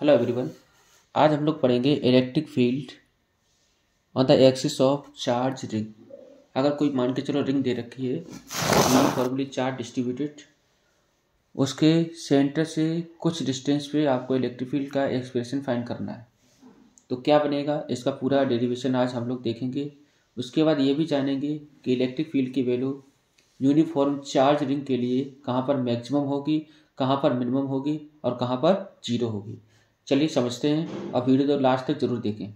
Hello everyone. आज हम लोग पढ़ेंगे electric field on the axis of charge ring. अगर कोई मान के चलो रिंग दे रखी है यूनिफॉर्मली चार्ज डिस्ट्रीब्यूटेड, उसके सेंटर से कुछ डिस्टेंस पे आपको इलेक्ट्रिक फील्ड का एक्सप्रेशन फाइंड करना है। तो क्या बनेगा, इसका पूरा डेरिवेशन आज हम लोग देखेंगे। उसके बाद ये भी जानेंगे कि इलेक्ट्रिक फील्ड की वैल्यू यूनिफॉर्म चार्ज रिंग के लिए कहाँ पर मैक्सिमम होगी, कहाँ पर मिनिमम होगी और कहाँ पर जीरो होगी। चलिए समझते हैं और वीडियो तो लास्ट तक जरूर देखें।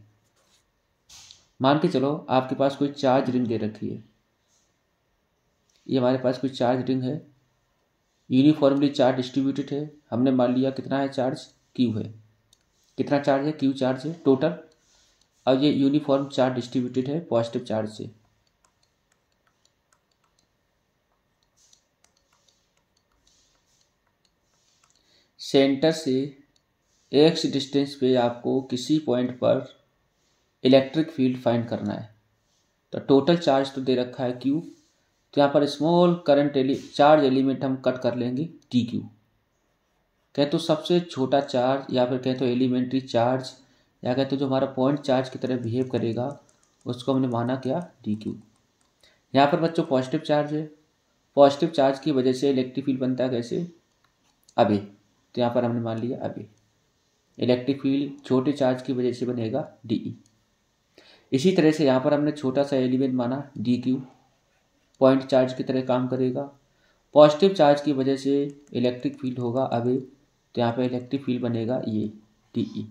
मान के चलो आपके पास कोई चार्ज रिंग दे रखी है। ये हमारे पास कोई चार्ज रिंग है, यूनिफॉर्मली चार्ज डिस्ट्रीब्यूटेड है। हमने मान लिया कितना है चार्ज, क्यू है। कितना चार्ज है, क्यू चार्ज है टोटल। अब ये यूनिफॉर्म चार्ज डिस्ट्रीब्यूटेड है पॉजिटिव चार्ज से। सेंटर से एक्स डिस्टेंस पे आपको किसी पॉइंट पर इलेक्ट्रिक फील्ड फाइंड करना है। तो टोटल चार्ज तो दे रखा है क्यू, तो यहाँ पर स्मॉल करंट चार्ज एलिमेंट हम कट कर लेंगे डी क्यू। कहे तो सबसे छोटा चार्ज या फिर कहे तो एलिमेंट्री चार्ज या कहे तो जो हमारा पॉइंट चार्ज की तरह बिहेव करेगा उसको हमने माना क्या, डी क्यू। यहाँ पर बच्चों पॉजिटिव चार्ज है, पॉजिटिव चार्ज की वजह से इलेक्ट्रिक फील्ड बनता है कैसे, अभी। तो यहाँ पर हमने मान लिया अभी इलेक्ट्रिक फील्ड छोटे चार्ज की वजह से बनेगा डी। इसी तरह से यहाँ पर हमने छोटा सा एलिमेंट माना डी क्यू, पॉइंट चार्ज की तरह काम करेगा। पॉजिटिव चार्ज की वजह से इलेक्ट्रिक फील्ड होगा अभी, तो यहाँ पे इलेक्ट्रिक फील्ड बनेगा ये डी।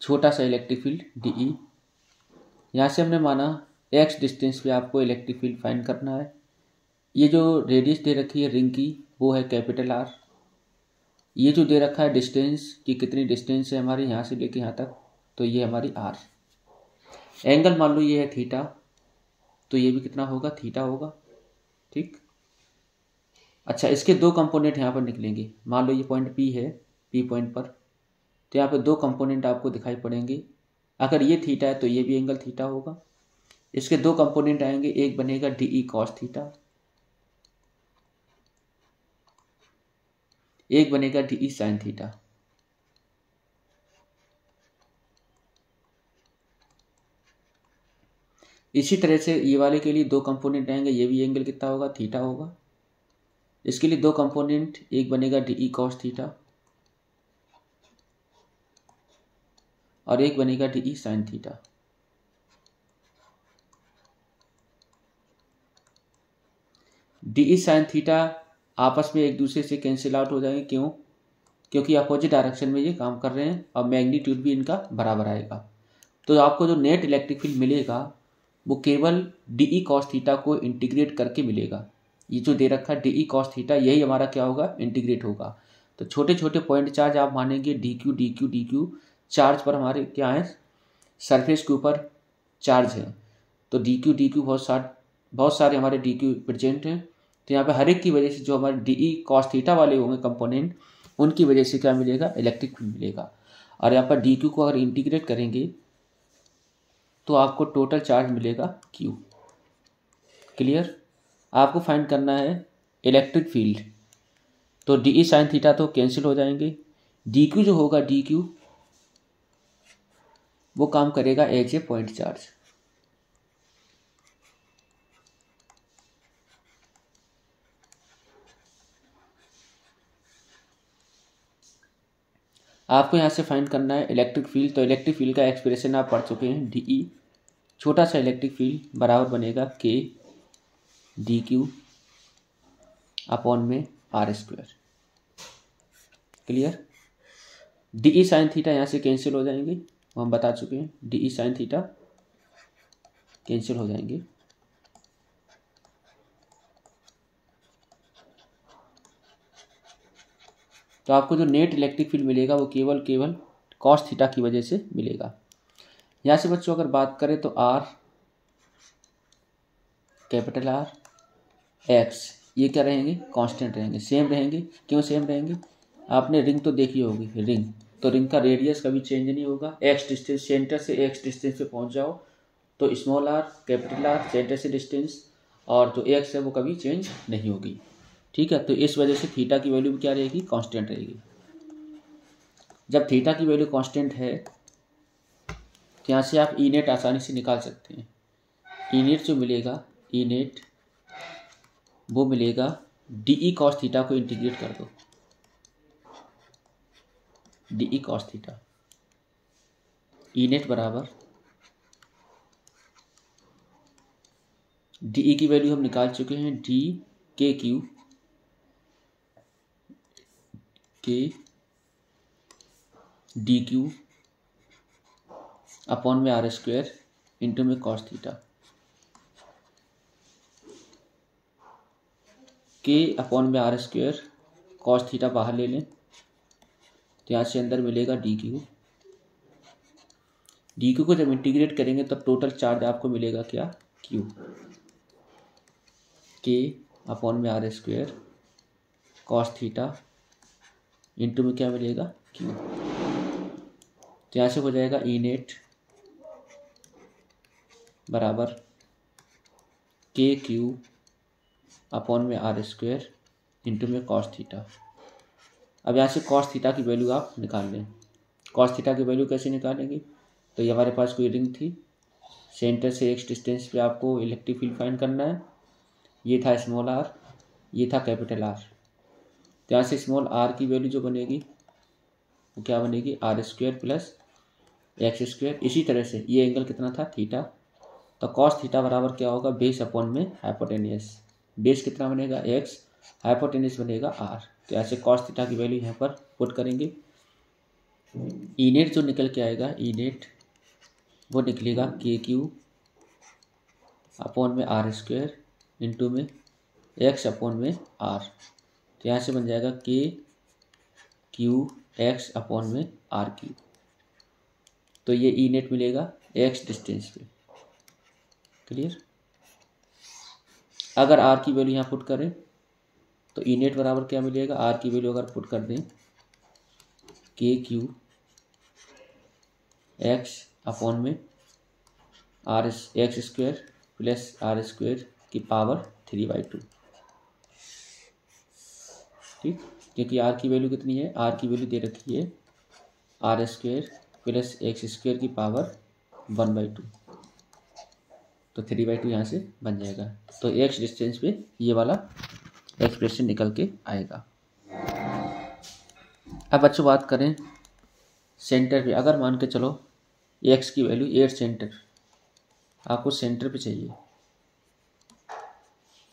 छोटा सा इलेक्ट्रिक फील्ड डी। यहाँ से हमने माना एक्स डिस्टेंस पे आपको इलेक्ट्रिक फील्ड फाइंड करना है। ये जो रेडियस दे रखी है रिंग की वो है कैपिटल आर। ये जो दे रखा है डिस्टेंस कि कितनी डिस्टेंस है हमारे यहाँ से लेके यहाँ तक, तो ये हमारी आर। एंगल मान लो ये है थीटा, तो ये भी कितना होगा, थीटा होगा। ठीक। अच्छा, इसके दो कंपोनेंट यहाँ पर निकलेंगे। मान लो ये पॉइंट पी है, पी पॉइंट पर, तो यहाँ पे दो कंपोनेंट आपको दिखाई पड़ेंगे। अगर ये थीटा है तो ये भी एंगल थीटा होगा। इसके दो कंपोनेंट आएंगे, एक बनेगा डी ई कॉस थीटा, एक बनेगा डी ई साइन थीटा। इसी तरह से ये वाले के लिए दो कंपोनेंट आएंगे, ये भी एंगल कितना होगा, थीटा होगा। इसके लिए दो कंपोनेंट, एक बनेगा डी ई कॉस थीटा और एक बनेगा D E sine theta. D E sine theta आपस में एक दूसरे से कैंसिल आउट हो जाएंगे। क्यों? क्योंकि अपोजिट डायरेक्शन में ये काम कर रहे हैं और मैग्नीट्यूड भी इनका बराबर आएगा। तो आपको जो नेट इलेक्ट्रिक फील्ड मिलेगा वो केवल डी ई कॉस थीटा को इंटीग्रेट करके मिलेगा। ये जो दे रखा है डी ई कॉस थीटा, यही हमारा क्या होगा, इंटीग्रेट होगा। तो छोटे छोटे पॉइंट चार्ज आप मानेंगे D Q D Q D Q. Charge पर हमारे क्या है, सरफेस के ऊपर चार्ज है, तो डी क्यू बहुत सारे हमारे डी क्यू प्रेजेंट हैं। तो यहाँ पे हर एक की वजह से जो हमारे डी ई कॉस थीटा वाले होंगे कंपोनेंट, उनकी वजह से क्या मिलेगा, इलेक्ट्रिक फील्ड मिलेगा। और यहाँ पर डी क्यू को अगर इंटीग्रेट करेंगे तो आपको टोटल चार्ज मिलेगा क्यू। क्लियर? आपको फाइंड करना है इलेक्ट्रिक फील्ड। तो डी ई साइन थीटा तो कैंसिल हो जाएंगे। डी क्यू जो होगा, डी क्यू वो काम करेगा एज ए पॉइंट चार्ज। आपको यहाँ से फाइंड करना है इलेक्ट्रिक फील्ड। तो इलेक्ट्रिक फील्ड का एक्सप्रेशन आप पढ़ चुके हैं, डी ई छोटा सा इलेक्ट्रिक फील्ड बराबर बनेगा के डी क्यू अपॉन में R square. Clear? D E sine theta यहाँ से कैंसिल हो जाएंगे, वो हम बता चुके हैं, D E sine theta cancel हो जाएंगे। तो आपको जो नेट इलेक्ट्रिक फील्ड मिलेगा वो केवल कॉस थीटा की वजह से मिलेगा। यहाँ से बच्चों अगर बात करें तो आर, कैपिटल आर, एक्स, ये क्या रहेंगे, कांस्टेंट रहेंगे, सेम रहेंगे। क्यों सेम रहेंगे? आपने रिंग तो देखी होगी, रिंग तो रिंग का रेडियस कभी चेंज नहीं होगा। एक्स डिस्टेंस, सेंटर से एक्स डिस्टेंस पे पहुंच जाओ तो small R, capital R, centre से डिस्टेंस, और जो एक्स है वो कभी चेंज नहीं होगी। ठीक है, तो इस वजह से थीटा की वैल्यू क्या रहेगी, कांस्टेंट रहेगी। जब थीटा की वैल्यू कांस्टेंट है तो यहाँ से आप ई नेट आसानी से निकाल सकते हैं। ई नेट जो मिलेगा, ई नेट वो मिलेगा डी ई कॉस थीटा को इंटीग्रेट कर दो, डी ई कॉस थीटा। ई नेट बराबर डी ई की वैल्यू हम निकाल चुके हैं, डी के क्यू के डी क्यू अपॉन में आर स्क्वायर इंटू में कॉस थीटा। के अपॉन में आर स्क्वायर कॉस थीटा बाहर ले लें तो यहाँ से अंदर मिलेगा डी क्यू। डी क्यू को जब इंटीग्रेट करेंगे तब टोटल चार्ज आपको मिलेगा क्या, क्यू। के अपॉन में R square cos theta into में क्या मिलेगा, क्यू। तो यहाँ से हो जाएगा ई नेट बराबर के क्यू अपॉन में आर स्क्वायर इंटू में कॉस थीटा। अब यहाँ से कॉस थीटा की वैल्यू आप निकाल लें। कॉस थीटा की वैल्यू कैसे निकालेंगे, तो ये हमारे पास कोई रिंग थी, सेंटर से एक्स डिस्टेंस पे आपको इलेक्ट्रिक फील्ड फाइंड करना है। ये था स्मॉल आर, ये था कैपिटल आर। तो यहाँ से स्मॉल आर की वैल्यू जो बनेगी वो क्या बनेगी, R square plus x square. इसी तरह से ये एंगल कितना था, थीटा। तो कॉस थीटा बराबर क्या होगा, बेस अपॉन में हाइपोटेनियस। बेस कितना बनेगा, एक्स, हाइपोटेनियस बनेगा आर। तो ऐसे कॉस थीटा की वैल्यू यहाँ पर पुट करेंगे। ई नेट जो निकल के आएगा, ई नेट वो निकलेगा के क्यू अपॉन में आर स्क्वायर इंटू में एक्स अपॉन में आर। तो यहाँ से बन जाएगा के क्यू एक्स अपॉन में आर क्यू। तो ये ई नेट मिलेगा एक्स डिस्टेंस पे। क्लियर। अगर आर की वैल्यू यहाँ पुट करें तो ई नेट बराबर क्या मिलेगा, आर की वैल्यू अगर पुट कर दें के क्यू एक्स अपॉन में R X square plus R square की पावर 3/2। ठीक, क्योंकि आर की वैल्यू कितनी है, आर की वैल्यू दे रखी है R square plus x square की पावर 1/2। तो 3/2 यहाँ से बन जाएगा। तो एक्स डिस्टेंस पे ये वाला एक्सप्रेशन निकल के आएगा। अब बच्चों बात करें सेंटर पे। अगर मान के चलो एक्स की वैल्यू 8 सेंटर, आपको सेंटर पे चाहिए,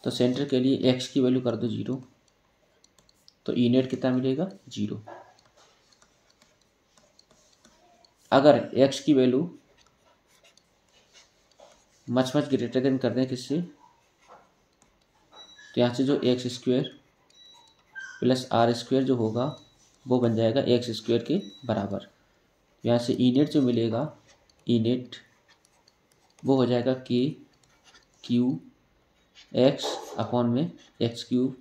तो सेंटर के लिए एक्स की वैल्यू कर दो 0। तो ई नेट कितना मिलेगा, 0। अगर एक्स की वैल्यू मच ग्रेटर देन कर दें किससे, तो यहाँ से जो X square plus R square जो होगा वो बन जाएगा एक्स स्क्वायर के बराबर। यहाँ से ई नेट जो मिलेगा, ई नेट वो हो जाएगा के क्यू एक्स अपॉन में एक्स क्यूब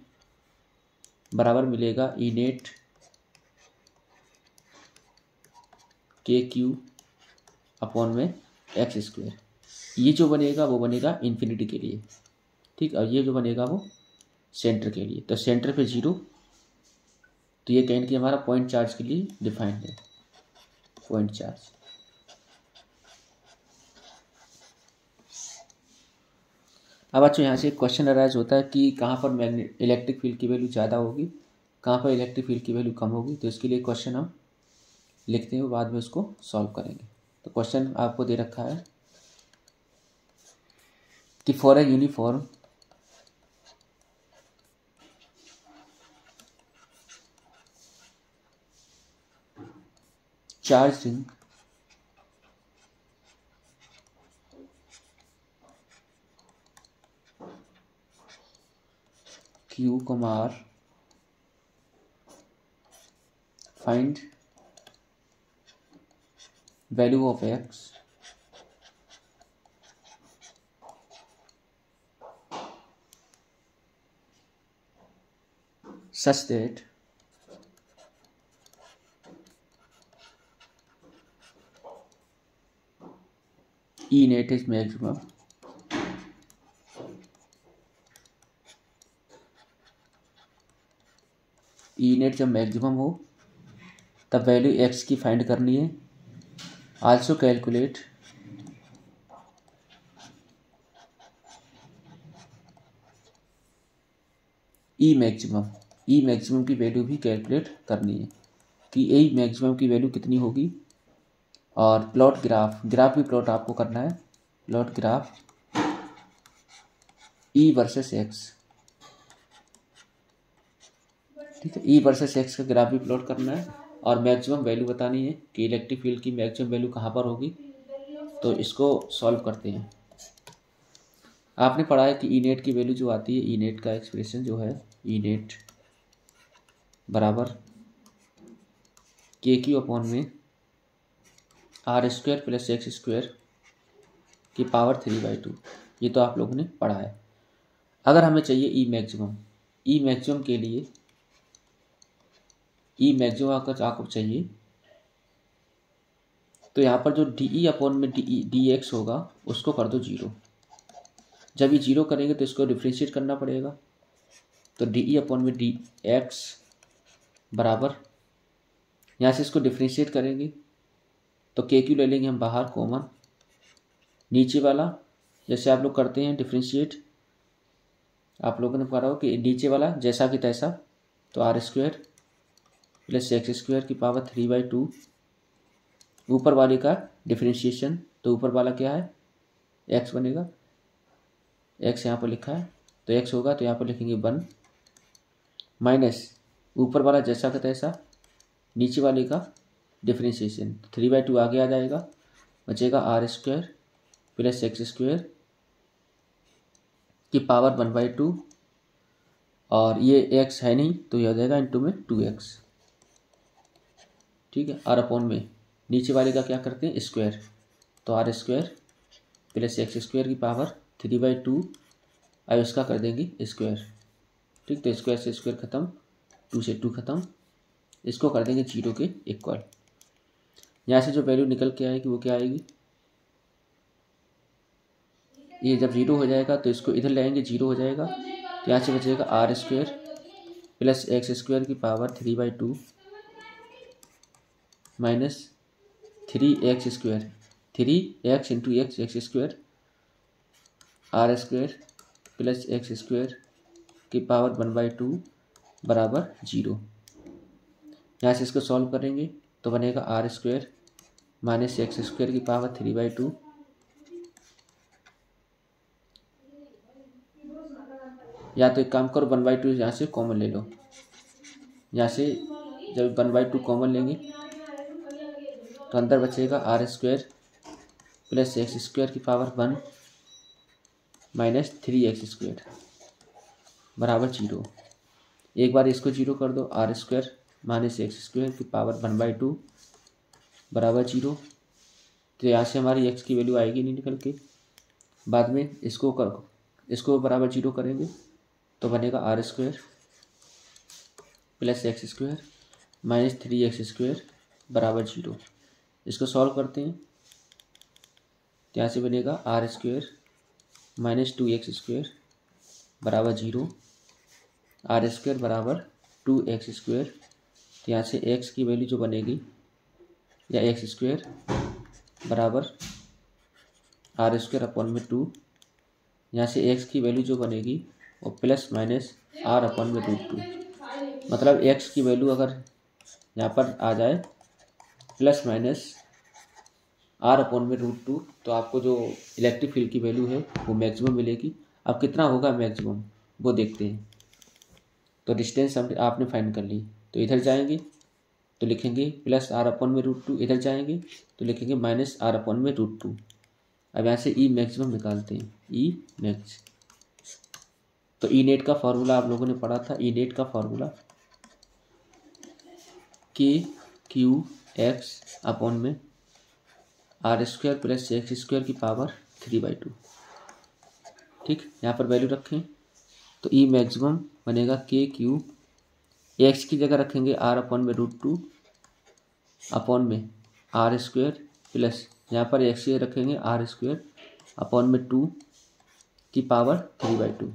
बराबर मिलेगा ई नेट के क्यू अपॉन में एक्स स्क्वायर। ये जो बनेगा वो बनेगा इन्फिनिटी के लिए। ठीक, और ये जो बनेगा वो सेंटर के लिए। तो सेंटर पे 0, तो ये कहें कि हमारा पॉइंट चार्ज के लिए डिफाइंड है, पॉइंट चार्ज। अब अच्छा यहाँ से एक क्वेश्चन अराइज होता है कि कहाँ पर इलेक्ट्रिक फील्ड की वैल्यू ज़्यादा होगी, कहाँ पर इलेक्ट्रिक फील्ड की वैल्यू कम होगी। तो इसके लिए क्वेश्चन हम लिखते हैं, बाद में उसको सॉल्व करेंगे। तो क्वेश्चन आपको दे रखा है कि for a uniform charge ring Q, R, find value of X such that E net is maximum E net जब मैक्सिमम हो द वैल्यू एक्स की फाइंड करनी है। आल्सो कैलकुलेट ई मैक्सिमम की वैल्यू भी कैलकुलेट करनी है कि ई मैक्सिमम की वैल्यू कितनी होगी। और प्लॉट ग्राफ भी प्लॉट आपको करना है। प्लॉट ग्राफ ई वर्सेस एक्स, ठीक है, ई वर्सेस एक्स का ग्राफ भी प्लॉट करना है और मैक्सिमम वैल्यू बतानी है कि इलेक्ट्रिक फील्ड की मैक्सिमम वैल्यू कहाँ पर होगी। तो इसको सॉल्व करते हैं। आपने पढ़ा है कि ई नेट की वैल्यू जो आती है, ई नेट का एक्सप्रेशन जो है, ई नेट बराबर के क्यू अपॉन में R square plus x square की पावर 3/2। ये तो आप लोगों ने पढ़ा है। अगर हमें चाहिए ई मैक्सिमम के लिए ई मैक्सिमम अगर आपको चाहिए तो यहाँ पर जो डी ई अपॉन में डी एक्स होगा उसको कर दो 0। जब ये 0 करेंगे तो इसको डिफ्रेंशिएट करना पड़ेगा। तो डी ई अपॉन में डी एक्स बराबर, यहाँ से इसको डिफ्रेंशिएट करेंगे तो के क्यू ले लेंगे हम बाहर कॉमन, नीचे वाला जैसे आप लोग करते हैं डिफ्रेंशिएट, आप लोगों ने पढ़ा हो कि नीचे वाला जैसा कि तैसा, तो R square plus x square की पावर 3/2, ऊपर वाले का डिफ्रेंशिएशन, तो ऊपर वाला क्या है एक्स बनेगा, एक्स यहाँ पर लिखा है तो एक्स होगा तो यहाँ पर लिखेंगे 1 माइनस ऊपर वाला जैसा का तैसा, नीचे वाले का डिफ्रेंशिएशन, 3/2 आगे आ जाएगा, बचेगा are square plus x square की पावर 1/2 और ये एक्स है नहीं तो ये हो जाएगा इंटू में 2x, ठीक है। आर अपॉन में नीचे वाले का क्या करते हैं स्क्वायर, तो R square plus x square की पावर 3/2, अब इसका कर देंगे स्क्वायर, ठीक। तो स्क्वायर से स्क्वायर खत्म, 2 से 2 खत्म, इसको कर देंगे 0 के इक्वल। यहाँ से जो वैल्यू निकल के आएगी वो क्या आएगी, ये जब 0 हो जाएगा तो इसको इधर लाएंगे 0 हो जाएगा, तो यहाँ से बचेगा are square plus x square की power 3/2 minus 3x square, 3x into x square, r square plus x square की पावर 1/2 बराबर 0। यहाँ से इसको सॉल्व करेंगे तो बनेगा R square minus X square की पावर 3/2, या तो एक काम करो 1/2 यहाँ से कॉमन ले लो, यहाँ से जब 1/2 कॉमन लेंगे तो अंदर बचेगा are square plus x square की पावर 1 माइनस 3x स्क्वायर बराबर 0। एक बार इसको 0 कर दो, R square minus X square की पावर 1/2 बराबर 0। तो यहाँ से हमारी x की वैल्यू आएगी नहीं निकल के। बाद में इसको बराबर 0 करेंगे तो बनेगा R square plus x square minus 3x square बराबर 0। इसको सॉल्व करते हैं, यहाँ से बनेगा R square minus 2x square बराबर 0, आर स्क्वायर बराबर 2x स्क्वायर। तो यहाँ से x की वैल्यू जो बनेगी या एक्स स्क्वायर बराबर आर स्क्वायर अपॉन में 2, यहाँ से x की वैल्यू जो बनेगी वो प्लस माइनस आर अपॉन में √2, मतलब x की वैल्यू अगर यहाँ पर आ जाए प्लस माइनस आर अपॉन में √2 तो आपको जो इलेक्ट्रिक फील्ड की वैल्यू है वो मैक्सिमम मिलेगी। अब कितना होगा मैक्सिमम वो देखते हैं। तो डिस्टेंस आपने फाइंड कर ली, तो इधर जाएंगे तो लिखेंगे प्लस आर अपॉन में √2, इधर जाएंगे तो लिखेंगे माइनस आर अपॉन में √2। अब यहाँ से ई मैक्सिमम निकालते हैं, ई मैक्स। तो ई नेट का फॉर्मूला आप लोगों ने पढ़ा था, ई नेट का formula K Q X upon में R square plus x square की पावर 3/2, ठीक। यहाँ पर वैल्यू रखें तो ई मैक्सिमम बनेगा के क्यू, एक्स की जगह रखेंगे आर अपॉन में √2 अपॉन में आर स्क्वायर प्लस यहाँ पर एक्स की रखेंगे आर स्क्वायर अपॉन में 2 की पावर 3/2।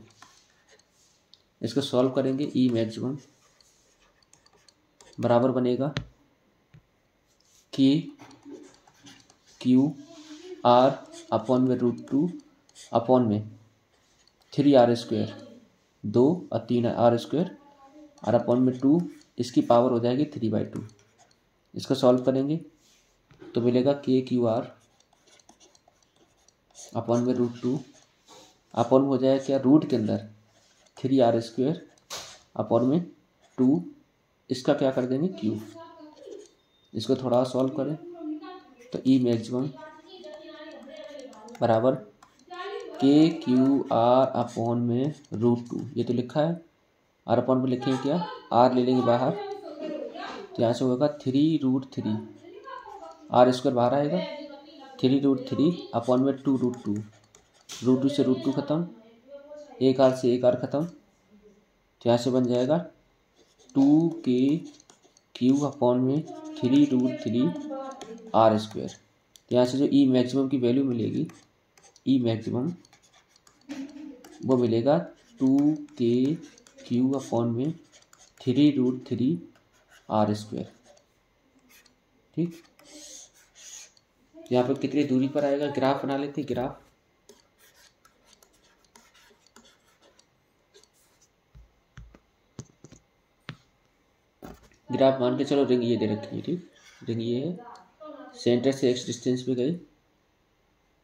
इसको सॉल्व करेंगे, ई मैक्सिमम बराबर बनेगा के क्यू आर अपॉन में √2 अपॉन में 3r², 2 और 3r² और अपॉन में 2, इसकी पावर हो जाएगी 3/2। इसको सॉल्व करेंगे तो मिलेगा KQR अपॉन में √2 अपॉन में हो जाएगा क्या, रूट के अंदर 3r² अपॉन में 2, इसका क्या कर देंगे क्यूब। इसको थोड़ा सॉल्व करें तो ई मैक्सिमम बराबर KQR अपॉन में √2, ये तो लिखा है, और अपॉन में लिखेंगे क्या, आर ले लेंगे बाहर, तो यहाँ से होगा 3√3, r² बाहर आएगा, 3√3 अपॉन में 2√2, √2 से √2 खत्म, एक आर से एक आर खत्म, तो यहाँ से बन जाएगा 2KQ अपॉन में 3√3 r²। तो यहाँ से जो ई मैक्सिमम की वैल्यू मिलेगी, ई मैक्सिमम वो मिलेगा 2KQ अपॉन में 3√3 r²। ठीक, यहाँ पर कितनी दूरी पर आएगा, ग्राफ बना लेते, ग्राफ मान के चलो, रिंग ये दे रखी है, ठीक, रिंग ये है, सेंटर से x डिस्टेंस पे गई,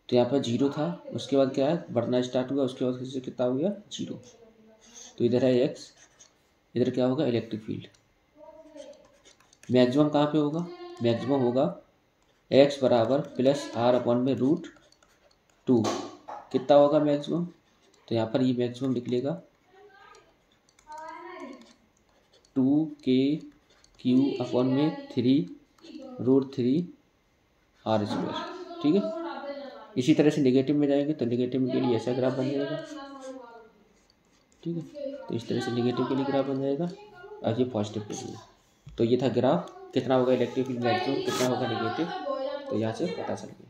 तो यहाँ पर 0 था, उसके बाद क्या है, बढ़ना स्टार्ट हुआ, उसके बाद से कितना हो गया 0, तो इधर है x, इधर क्या होगा इलेक्ट्रिक फील्ड। मैक्सिमम कहाँ पे होगा, मैक्सिमम होगा x बराबर प्लस r अपॉन में √2, कितना होगा मैक्सिमम, तो यहाँ पर ये मैक्सिमम लिख लेगा 2KQ अपॉन में 3√3 r²। ठीक है, इसी तरह से नेगेटिव में जाएंगे तो नेगेटिव के लिए ऐसा ग्राफ बन जाएगा। ठीक है, तो इस तरह से नेगेटिव के लिए ग्राफ बन जाएगा और ये पॉजिटिव के लिए। तो ये था ग्राफ, कितना होगा इलेक्ट्रिक फील्ड मैक्सिमम, कितना होगा नेगेटिव, तो यहाँ से पता चल गया।